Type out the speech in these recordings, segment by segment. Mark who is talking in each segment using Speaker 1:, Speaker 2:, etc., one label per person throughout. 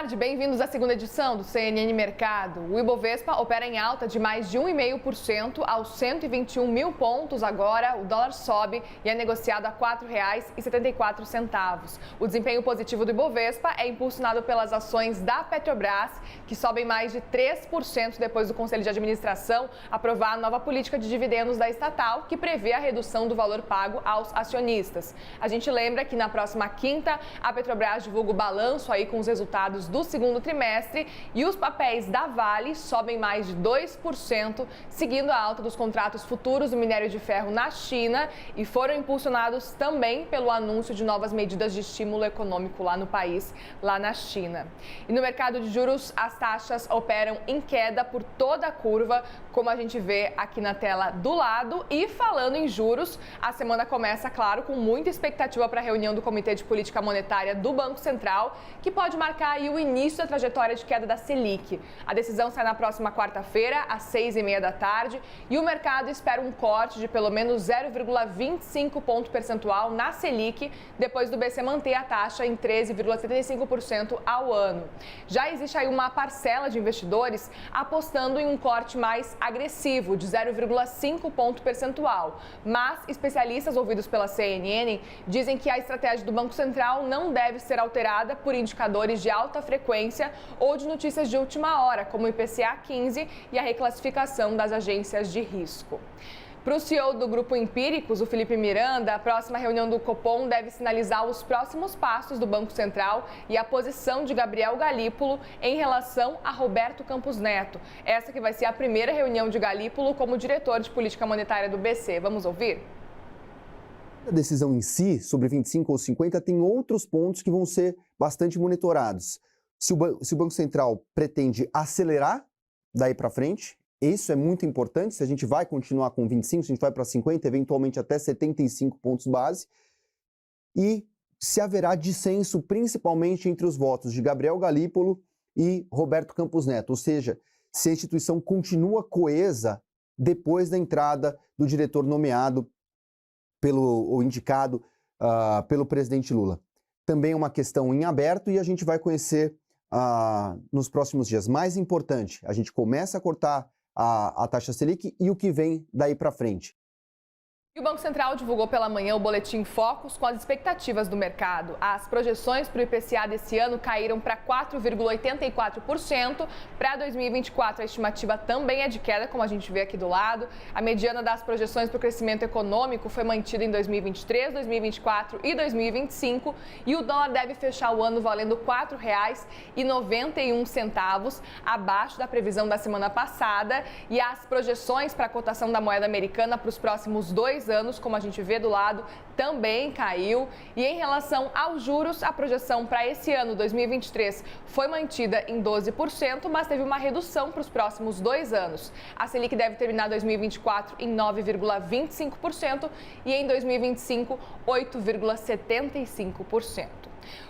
Speaker 1: tarde, bem-vindos à segunda edição do CNN Mercado. O Ibovespa opera em alta de mais de 1,5% aos 121 mil pontos agora. O dólar sobe e é negociado a R$ 4,74. O desempenho positivo do Ibovespa é impulsionado pelas ações da Petrobras, que sobem mais de 3% depois do Conselho de Administração aprovar a nova política de dividendos da estatal, que prevê a redução do valor pago aos acionistas. A gente lembra que na próxima quinta, a Petrobras divulga o balanço aí com os resultados do segundo trimestre e os papéis da Vale sobem mais de 2%, seguindo a alta dos contratos futuros do minério de ferro na China e foram impulsionados também pelo anúncio de novas medidas de estímulo econômico lá no país, lá na China. E no mercado de juros, as taxas operam em queda por toda a curva, como a gente vê aqui na tela do lado. E falando em juros, a semana começa, claro, com muita expectativa para a reunião do Comitê de Política Monetária do Banco Central, que pode marcar aí o início da trajetória de queda da Selic. A decisão sai na próxima quarta-feira, às 6h30 da tarde, e o mercado espera um corte de pelo menos 0,25 ponto percentual na Selic, depois do BC manter a taxa em 13,75% ao ano. Já existe aí uma parcela de investidores apostando em um corte mais agressivo, de 0,5 ponto percentual. Mas especialistas ouvidos pela CNN dizem que a estratégia do Banco Central não deve ser alterada por indicadores de alta frequência ou de notícias de última hora, como o IPCA 15 e a reclassificação das agências de risco. Para o CEO do Grupo Empíricos, o Felipe Miranda, a próxima reunião do Copom deve sinalizar os próximos passos do Banco Central e a posição de Gabriel Galípolo em relação a Roberto Campos Neto. Essa que vai ser a primeira reunião de Galípolo como diretor de política monetária do BC. Vamos ouvir?
Speaker 2: A decisão em si, sobre 25 ou 50, tem outros pontos que vão ser bastante monitorados. Se o Banco Central pretende acelerar daí para frente, isso é muito importante. Se a gente vai continuar com 25, se a gente vai para 50, eventualmente até 75 pontos base. E se haverá dissenso, principalmente entre os votos de Gabriel Galípolo e Roberto Campos Neto. Ou seja, se a instituição continua coesa depois da entrada do diretor nomeado ou indicado pelo presidente Lula. Também é uma questão em aberto e a gente vai conhecer nos próximos dias. Mais importante, a gente começa a cortar a taxa Selic e o que vem daí para frente.
Speaker 1: E o Banco Central divulgou pela manhã o boletim Focus com as expectativas do mercado. As projeções para o IPCA desse ano caíram para 4,84%. Para 2024, a estimativa também é de queda, como a gente vê aqui do lado. A mediana das projeções para o crescimento econômico foi mantida em 2023, 2024 e 2025. E o dólar deve fechar o ano valendo R$ 4,91, abaixo da previsão da semana passada. E as projeções para a cotação da moeda americana para os próximos 2 anos, como a gente vê do lado, também caiu. E em relação aos juros, a projeção para esse ano, 2023, foi mantida em 12%, mas teve uma redução para os próximos 2 anos. A Selic deve terminar 2024 em 9,25% e em 2025, 8,75%.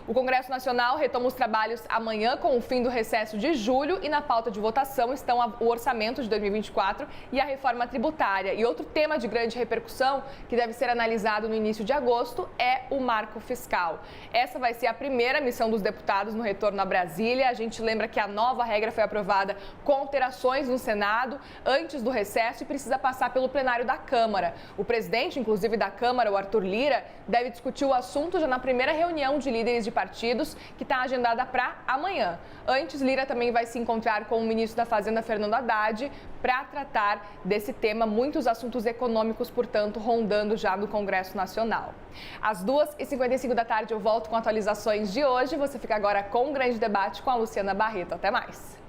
Speaker 1: O Congresso Nacional retoma os trabalhos amanhã com o fim do recesso de julho e na pauta de votação estão o orçamento de 2024 e a reforma tributária. E outro tema de grande repercussão que deve ser analisado no início de agosto é o marco fiscal. Essa vai ser a primeira missão dos deputados no retorno a Brasília. A gente lembra que a nova regra foi aprovada com alterações no Senado antes do recesso e precisa passar pelo plenário da Câmara. O presidente, inclusive da Câmara, o Arthur Lira, deve discutir o assunto já na primeira reunião de líderes de partidos, que está agendada para amanhã. Antes, Lira também vai se encontrar com o ministro da Fazenda, Fernando Haddad, para tratar desse tema. Muitos assuntos econômicos, portanto, rondando já no Congresso Nacional. Às 2h55 da tarde eu volto com atualizações de hoje. Você fica agora com um grande debate com a Luciana Barreto. Até mais!